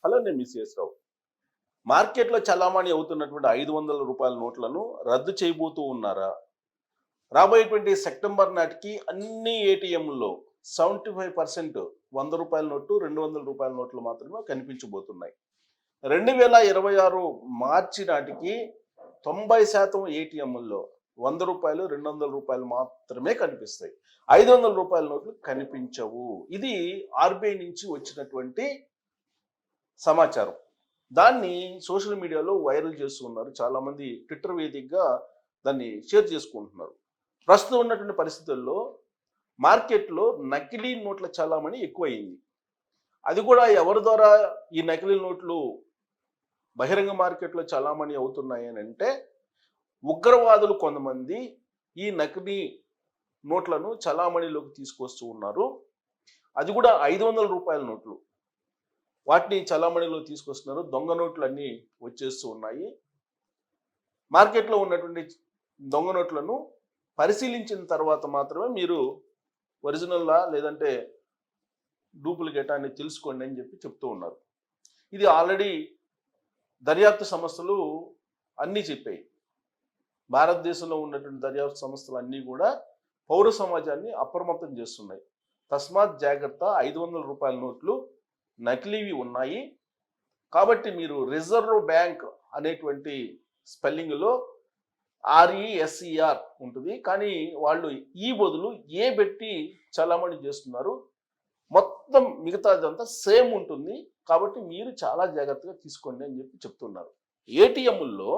Hello, నేను miss రావు. మార్కెట్లో చలామణి అవుతున్నటువంటి 500 రూపాయల నోట్లను రద్దు చేయబోతూ ఉన్నారా? రాబోయేటువంటి సెప్టెంబర్ నాటికి అన్ని ఏటీఎంల్లో 75% 100 రూపాయల నోటు, 200 రూపాయల నోట్లు మాత్రమే కనిపించబోతున్నాయి. 2026 మార్చి నాటికి 90% ఏటీఎంల్లో 100 రూపాయలు, 200 రూపాయలు మాత్రమే కనిపిస్తాయి. 500 రూపాయల నోట్లు కనిపించవు. ఇది ఆర్బీఐ నుంచి వచ్చినటువంటి సమాచారం. దాన్ని సోషల్ మీడియాలో వైరల్ చేస్తూ ఉన్నారు. చాలామంది ట్విట్టర్ వేదికగా దాన్ని షేర్ చేసుకుంటున్నారు. ప్రస్తుతం ఉన్నటువంటి పరిస్థితుల్లో మార్కెట్లో నకిలీ నోట్ల చలామణి ఎక్కువైంది. అది కూడా ఎవరి ద్వారా ఈ నకిలీ నోట్లు బహిరంగ మార్కెట్లో చలామణి అవుతున్నాయి అని అంటే, ఉగ్రవాదులు కొంతమంది ఈ నకిలీ నోట్లను చలామణిలోకి తీసుకొస్తూ ఉన్నారు. అది కూడా 500 రూపాయల నోట్లు, వాటిని చలామణిలో తీసుకొస్తున్నారు. దొంగ నోట్లు అన్నీ వచ్చేస్తూ ఉన్నాయి. మార్కెట్లో ఉన్నటువంటి దొంగ నోట్లను పరిశీలించిన తర్వాత మాత్రమే మీరు ఒరిజినల్లా లేదంటే డూప్లికేటా అని తెలుసుకోండి అని చెప్పి చెప్తూ ఉన్నారు. ఇది ఆల్రెడీ దర్యాప్తు సంస్థలు అన్నీ చెప్పాయి. భారతదేశంలో ఉన్నటువంటి దర్యాప్తు సంస్థలు అన్నీ కూడా పౌర సమాజాన్ని అప్రమత్తం చేస్తున్నాయి. తస్మాత్ జాగ్రత్త, 500 రూపాయల నోట్లు నకిలీవి ఉన్నాయి. కాబట్టి మీరు రిజర్వ్ బ్యాంక్ అనేటువంటి స్పెల్లింగ్లో RESER ఉంటుంది, కానీ వాళ్ళు ఈ బదులు ఏ పెట్టి చలామణి చేస్తున్నారు. మొత్తం మిగతాదంతా సేమ్ ఉంటుంది. కాబట్టి మీరు చాలా జాగ్రత్తగా తీసుకోండి అని చెప్పి చెప్తున్నారు. ఏటీఎంల్లో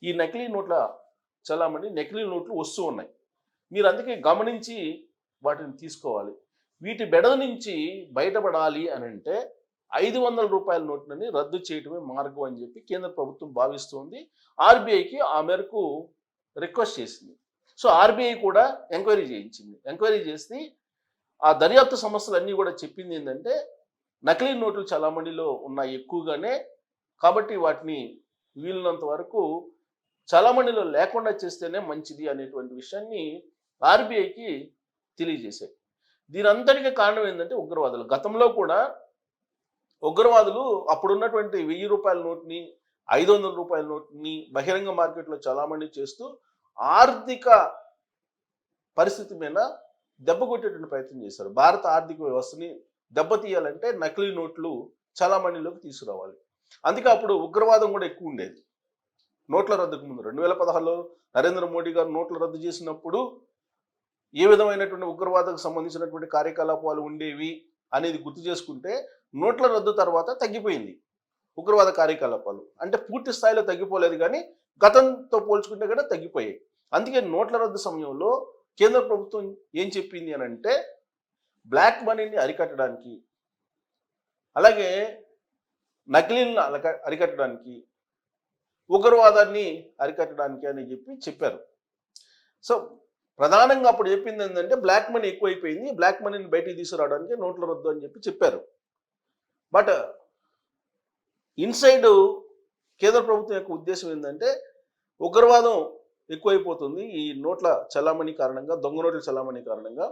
ఈ నకిలీ నోట్ల చలామణి, నకిలీ నోట్లు వస్తూ ఉన్నాయి. మీరు అందుకే గమనించి వాటిని తీసుకోవాలి. వీటి బెడద నుంచి బయటపడాలి అని అంటే 500 రూపాయల నోట్లని రద్దు చేయడమే మార్గం అని చెప్పి కేంద్ర ప్రభుత్వం భావిస్తుంది. ఆర్బీఐకి ఆ మేరకు రిక్వెస్ట్ చేసింది. సో ఆర్బీఐ కూడా ఎంక్వైరీ చేయించింది. ఎంక్వైరీ చేసి ఆ దర్యాప్తు సంస్థలన్నీ కూడా చెప్పింది ఏంటంటే, నకిలీ నోట్లు చలామణిలో ఉన్నాయి ఎక్కువగానే, కాబట్టి వాటిని వీలున్నంత వరకు చలామణిలో లేకుండా చేస్తేనే మంచిది అనేటువంటి విషయాన్ని ఆర్బీఐకి తెలియజేశాయి. దీని అంతటికీ కారణం ఏంటంటే ఉగ్రవాదులు. గతంలో కూడా ఉగ్రవాదులు అప్పుడున్నటువంటి 1000 రూపాయల నోట్ని, 500 రూపాయల నోట్ని బహిరంగ మార్కెట్లో చలామణి చేస్తూ ఆర్థిక పరిస్థితి మీద దెబ్బ కొట్టేటువంటి ప్రయత్నం చేశారు. భారత ఆర్థిక వ్యవస్థని దెబ్బతీయాలంటే నకిలీ నోట్లు చలామణిలోకి తీసుకురావాలి. అందుకే అప్పుడు ఉగ్రవాదం కూడా ఎక్కువ ఉండేది. నోట్ల రద్దుకు ముందు 2016లో నరేంద్ర మోడీ గారు నోట్ల రద్దు చేసినప్పుడు ఏ విధమైనటువంటి ఉగ్రవాదకు సంబంధించినటువంటి కార్యకలాపాలు ఉండేవి అనేది గుర్తు చేసుకుంటే, నోట్ల రద్దు తర్వాత తగ్గిపోయింది ఉగ్రవాద కార్యకలాపాలు. అంటే పూర్తి స్థాయిలో తగ్గిపోలేదు, కానీ గతంతో పోల్చుకుంటే కూడా తగ్గిపోయాయి. అందుకే నోట్ల రద్దు సమయంలో కేంద్ర ప్రభుత్వం ఏం చెప్పింది అని అంటే, బ్లాక్ మనీని అరికట్టడానికి, అలాగే నకిలీలను అరికట్టడానికి, ఉగ్రవాదాన్ని అరికట్టడానికి అని చెప్పారు. సో ప్రధానంగా అప్పుడు చెప్పింది ఏంటంటే, బ్లాక్ మనీ ఎక్కువైపోయింది, బ్లాక్ మనీని బయటికి తీసుకురావడానికి నోట్ల రద్దు అని చెప్పారు. బట్ ఇన్సైడ్ కేంద్ర ప్రభుత్వం యొక్క ఉద్దేశం ఏంటంటే, ఉగ్రవాదం ఎక్కువైపోతుంది ఈ నోట్ల చలామణి కారణంగా, దొంగ నోట్ల చలామణి కారణంగా.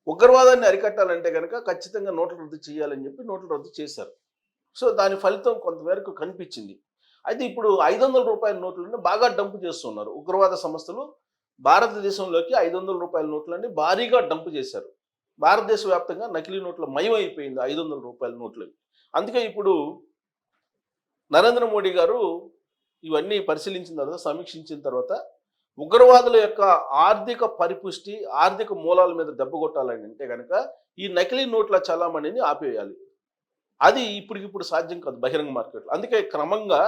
ఉగ్రవాదాన్ని అరికట్టాలంటే కనుక ఖచ్చితంగా నోట్ల రద్దు చేయాలని చెప్పి నోట్ల రద్దు చేశారు. సో దాని ఫలితం కొంతమేరకు కనిపించింది. అయితే ఇప్పుడు 500 రూపాయల నోట్లను బాగా డంపు చేస్తున్నారు ఉగ్రవాద సంస్థలు. భారతదేశంలోకి 500 రూపాయల నోట్లని భారీగా డంపు చేశారు. భారతదేశ వ్యాప్తంగా నకిలీ నోట్ల మయం అయిపోయింది 500 రూపాయల నోట్లు. అందుకే ఇప్పుడు నరేంద్ర మోడీ గారు ఇవన్నీ పరిశీలించిన తర్వాత, సమీక్షించిన తర్వాత, ఉగ్రవాదుల యొక్క ఆర్థిక పరిపుష్టి, ఆర్థిక మూలాల మీద దెబ్బ కొట్టాలని అంటే కనుక ఈ నకిలీ నోట్ల చలామణిని ఆపేయాలి. అది ఇప్పటికిప్పుడు సాధ్యం కాదు బహిరంగ మార్కెట్లో. అందుకే క్రమంగా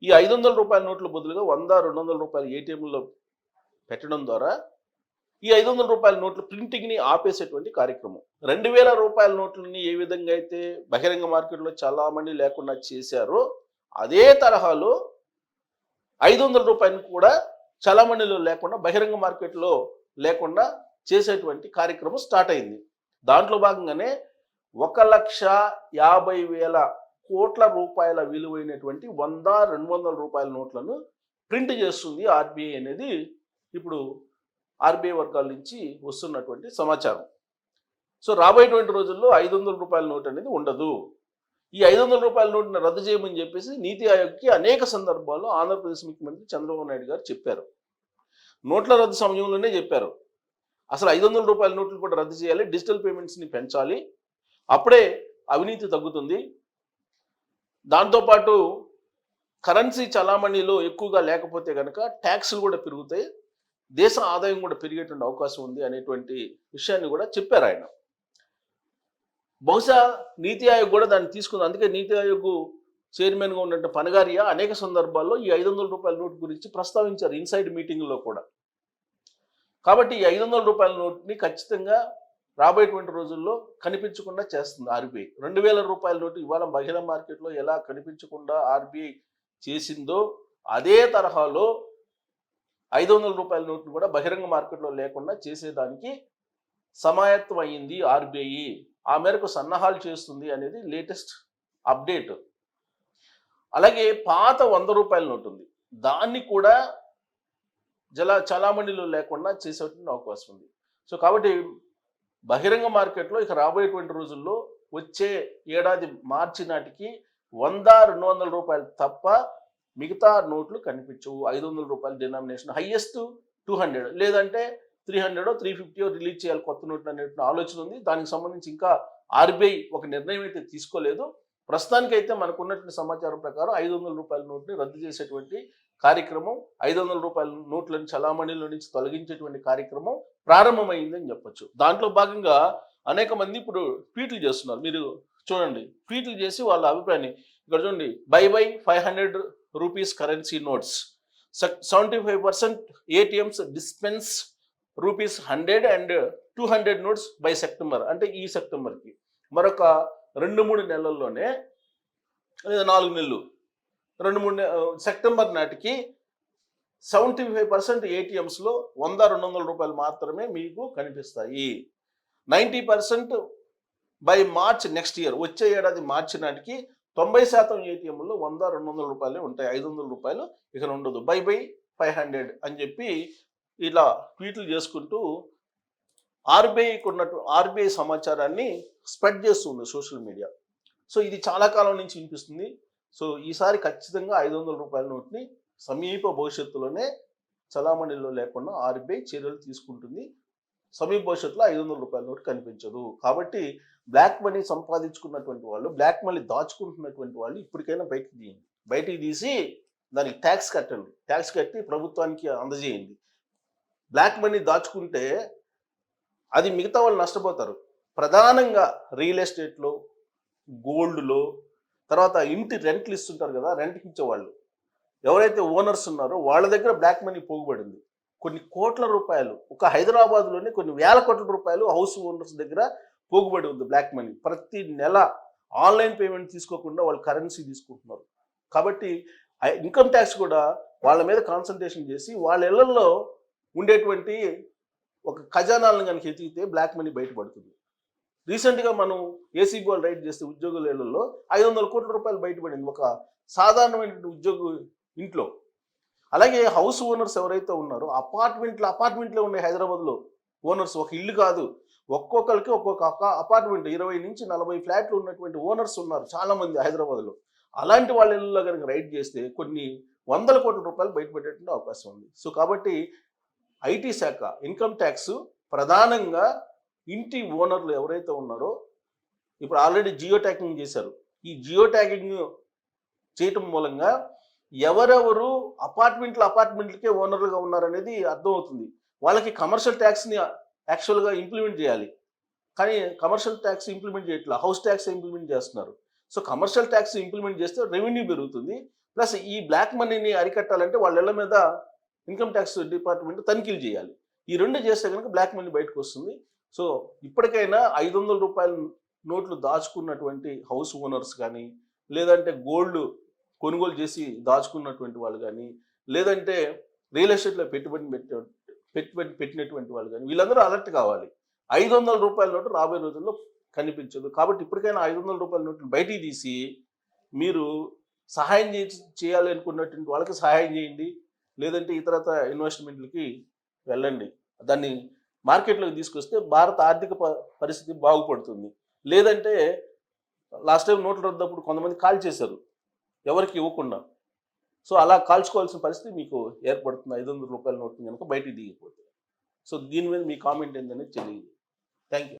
ఈ 500 రూపాయల నోట్ల బదులుగా 100, 200 రూపాయల ఏటీఎంలో పెట్టడం ద్వారా ఈ 500 రూపాయల నోట్ల ప్రింటింగ్ని ఆపేసేటువంటి కార్యక్రమం. 2000 రూపాయల నోట్లని ఏ విధంగా అయితే బహిరంగ మార్కెట్లో చలామణి లేకుండా చేశారో, అదే తరహాలో 500 రూపాయలను కూడా చలామణిలో లేకుండా, బహిరంగ మార్కెట్లో లేకుండా చేసేటువంటి కార్యక్రమం స్టార్ట్ అయింది. దాంట్లో భాగంగానే 1,50,000 కోట్ల రూపాయల విలువైనటువంటి 100, 200 రూపాయల నోట్లను ప్రింట్ చేస్తుంది ఆర్బీఐ అనేది ఇప్పుడు ఆర్బీఐ వర్గాల నుంచి వస్తున్నటువంటి సమాచారం. సో రాబోయేటువంటి రోజుల్లో 500 రూపాయల నోట్ అనేది ఉండదు. ఈ 500 రూపాయల నోటును రద్దు చేయమని చెప్పేసి నీతి ఆయోగ్కి అనేక సందర్భాల్లో ఆంధ్రప్రదేశ్ ముఖ్యమంత్రి చంద్రబాబు నాయుడు గారు చెప్పారు. నోట్ల రద్దు సమయంలోనే చెప్పారు. అసలు 500 రూపాయల నోట్లు కూడా రద్దు చేయాలి, డిజిటల్ పేమెంట్స్ని పెంచాలి, అప్పుడే అవినీతి తగ్గుతుంది. దాంతోపాటు కరెన్సీ చలామణిలో ఎక్కువగా లేకపోతే కనుక ట్యాక్సులు కూడా పెరుగుతాయి, దేశ ఆదాయం కూడా పెరిగేటువంటి అవకాశం ఉంది అనేటువంటి విషయాన్ని కూడా చెప్పారు ఆయన. బహుశా నీతి ఆయోగ్ కూడా దాన్ని తీసుకుంది. అందుకే నీతి ఆయోగ్ చైర్మన్గా ఉన్నట్టు పనగారియా అనేక సందర్భాల్లో ఈ 500 రూపాయల నోటు గురించి ప్రస్తావించారు ఇన్సైడ్ మీటింగ్లో కూడా. కాబట్టి ఈ 500 రూపాయల నోటుని ఖచ్చితంగా రాబోయేటువంటి రోజుల్లో కనిపించకుండా చేస్తుంది ఆర్బీఐ. 2000 రూపాయల నోటు ఇవాళ బహిరంగ మార్కెట్లో ఎలా కనిపించకుండా ఆర్బీఐ చేసిందో అదే తరహాలో 500 రూపాయల నోటును కూడా బహిరంగ మార్కెట్లో లేకుండా చేసేదానికి సమాయత్తం అయ్యింది ఆర్బీఐ. ఆ మేరకు సన్నాహాలు చేస్తుంది అనేది లేటెస్ట్ అప్డేట్. అలాగే పాత 100 రూపాయల నోటు ఉంది, దాన్ని కూడా చలామణిలో లేకుండా చేసేటువంటి అవకాశం ఉంది. సో కాబట్టి బహిరంగ మార్కెట్లో ఇక రాబోయేటువంటి రోజుల్లో వచ్చే ఏడాది మార్చి నాటికి 100-200 రూపాయలు తప్ప మిగతా నోట్లు కనిపించవు. 500 రూపాయల డినామినేషన్, హైయెస్ట్ 200, లేదంటే 300 350 రిలీజ్ చేయాలి కొత్త నోట్లు అనేటువంటి ఆలోచన ఉంది. దానికి సంబంధించి ఇంకా ఆర్బీఐ ఒక నిర్ణయం అయితే తీసుకోలేదు. ప్రస్తుతానికైతే మనకు ఉన్నటువంటి సమాచారం ప్రకారం 500 రూపాయల నోట్ని రద్దు చేసేటువంటి కార్యక్రమం, 500 రూపాయల నోట్లను చలామణిలో నుంచి తొలగించేటువంటి కార్యక్రమం ప్రారంభమైందని చెప్పొచ్చు. దాంట్లో భాగంగా అనేక మంది ఇప్పుడు ట్వీట్లు చేస్తున్నారు. మీరు చూడండి, ట్వీట్లు చేసి వాళ్ళ అభిప్రాయాన్ని ఇక్కడ చూడండి. By 500 rupees currency notes, 75% ATMs dispense ₹100 and 200 notes by September. అంటే ఈ సెప్టెంబర్కి మరొక 2-3 నెలల్లోనే, లేదా 4 నెలలు, 2-3 సెప్టెంబర్ నాటికి 75% ఏటీఎంస్లో 100-200 రూపాయలు మాత్రమే మీకు కనిపిస్తాయి. 90% బై మార్చ్ నెక్స్ట్ ఇయర్, వచ్చే ఏడాది మార్చి నాటికి 90% ఏటీఎంలో 100-200 రూపాయలే ఉంటాయి. 500 రూపాయలు ఇక ఉండదు. బై 500 అని చెప్పి ఇలా ట్వీట్లు చేసుకుంటూ ఆర్బీఐ సమాచారాన్ని స్ప్రెడ్ చేస్తుంది సోషల్ మీడియా. సో ఇది చాలా కాలం నుంచి వినిపిస్తుంది. సో ఈసారి ఖచ్చితంగా 500 రూపాయల నోట్ని సమీప భవిష్యత్తులోనే చలామణిలో లేకుండా ఆర్బీఐ చర్యలు తీసుకుంటుంది. సమీప భవిష్యత్తులో 500 రూపాయల నోటు కనిపించదు. కాబట్టి బ్లాక్ మనీ సంపాదించుకున్నటువంటి వాళ్ళు, బ్లాక్ మనీ దాచుకుంటున్నటువంటి వాళ్ళు ఇప్పటికైనా బయటికి తీసి దానికి ట్యాక్స్ కట్టండి. ట్యాక్స్ కట్టి ప్రభుత్వానికి అందజేయండి. బ్లాక్ మనీ దాచుకుంటే అది మిగతా వాళ్ళు నష్టపోతారు. ప్రధానంగా రియల్ ఎస్టేట్లో, గోల్డ్లో, తర్వాత ఇంటి రెంట్లు ఇస్తుంటారు కదా, రెంట్కి ఇచ్చేవాళ్ళు ఎవరైతే ఓనర్స్ ఉన్నారో వాళ్ళ దగ్గర బ్లాక్ మనీ పోగుబడింది. కొన్ని కోట్ల రూపాయలు, ఒక హైదరాబాద్లోనే కొన్ని వేల కోట్ల రూపాయలు హౌస్ ఓనర్స్ దగ్గర పోగుబడి ఉంది బ్లాక్ మనీ. ప్రతి నెల ఆన్లైన్ పేమెంట్ తీసుకోకుండా వాళ్ళు కరెన్సీ తీసుకుంటున్నారు. కాబట్టి ఇన్కమ్ ట్యాక్స్ కూడా వాళ్ళ మీద కాన్సన్ట్రేషన్ చేసి వాళ్ళ ఇళ్లలో ఉండేటువంటి ఒక ఖజానాలను కనుక ఎతికితే బ్లాక్ మనీ బయటపడుతుంది. రీసెంట్గా మనం ఏసీబీ వాళ్ళు రైడ్ చేస్తే ఉద్యోగుల ఇళ్లలో 500 కోట్ల రూపాయలు బయటపడింది ఒక సాధారణమైనటువంటి ఉద్యోగ ఇంట్లో. అలాగే హౌస్ ఓనర్స్ ఎవరైతే ఉన్నారో అపార్ట్మెంట్లో ఉండే హైదరాబాద్లో ఓనర్స్, ఒక ఇల్లు కాదు, ఒక్కొక్కరికి ఒక్కొక్క అపార్ట్మెంట్, 20 నుంచి 40 ఫ్లాట్లు ఉన్నటువంటి ఓనర్స్ ఉన్నారు చాలామంది హైదరాబాద్లో. అలాంటి వాళ్ళ ఇళ్ళలో కనుక రైడ్ చేస్తే కొన్ని 100 కోట్ల రూపాయలు బయటపెట్టేటువంటి అవకాశం ఉంది. సో కాబట్టి ఐటీ శాఖ, ఇన్కమ్ ట్యాక్స్ ప్రధానంగా ఇంటి ఓనర్లు ఎవరైతే ఉన్నారో, ఇప్పుడు ఆల్రెడీ జియో ట్యాగింగ్ చేశారు. ఈ జియో ట్యాగింగ్ చేయటం మూలంగా ఎవరెవరు అపార్ట్మెంట్లకే ఓనర్లుగా ఉన్నారనేది అర్థమవుతుంది. వాళ్ళకి కమర్షియల్ ట్యాక్స్ని యాక్చువల్గా ఇంప్లిమెంట్ చేయాలి, కానీ కమర్షియల్ ట్యాక్స్ ఇంప్లిమెంట్ చేయట్లా, హౌస్ ట్యాక్స్ ఇంప్లిమెంట్ చేస్తున్నారు. సో కమర్షియల్ ట్యాక్స్ ఇంప్లిమెంట్ చేస్తే రెవెన్యూ పెరుగుతుంది. ప్లస్ ఈ బ్లాక్ మనీని అరికట్టాలంటే వాళ్ళ ఇళ్ల మీద ఇన్కమ్ ట్యాక్స్ డిపార్ట్మెంట్ తనిఖీలు చేయాలి. ఈ రెండు చేస్తే కనుక బ్లాక్ మనీ బయటకు వస్తుంది. సో ఇప్పటికైనా 500 రూపాయల నోట్లు దాచుకున్నటువంటి హౌస్ ఓనర్స్ కానీ, లేదంటే గోల్డ్ కొనుగోలు చేసి దాచుకున్నటువంటి వాళ్ళు కానీ, లేదంటే రియల్ ఎస్టేట్లో పెట్టుబడి పెట్టినటువంటి వాళ్ళు కానీ, వీళ్ళందరూ అలర్ట్ కావాలి. 500 రూపాయల నోటు రాబోయే రోజుల్లో కనిపించదు. కాబట్టి ఇప్పటికైనా 500 రూపాయల నోట్లు బయటికి తీసి మీరు సహాయం చేయాలి అనుకున్నటువంటి వాళ్ళకి సహాయం చేయండి, లేదంటే ఇతరత ఇన్వెస్ట్మెంట్లకి వెళ్ళండి. దాన్ని మార్కెట్లోకి తీసుకొస్తే భారత ఆర్థిక పరిస్థితి బాగుపడుతుంది. లేదంటే లాస్ట్ టైం నోట్లు రద్దప్పుడు కొంతమంది కాల్ చేశారు ఎవరికి ఇవ్వకుండా. సో అలా కాల్చుకోవాల్సిన పరిస్థితి మీకు ఏర్పడుతుంది 500 రూపాయల నోట్ని కనుక బయటికి దిగిపోతే. సో దీని మీద మీ కామెంట్ ఏంటనేది తెలియదు. Thank you.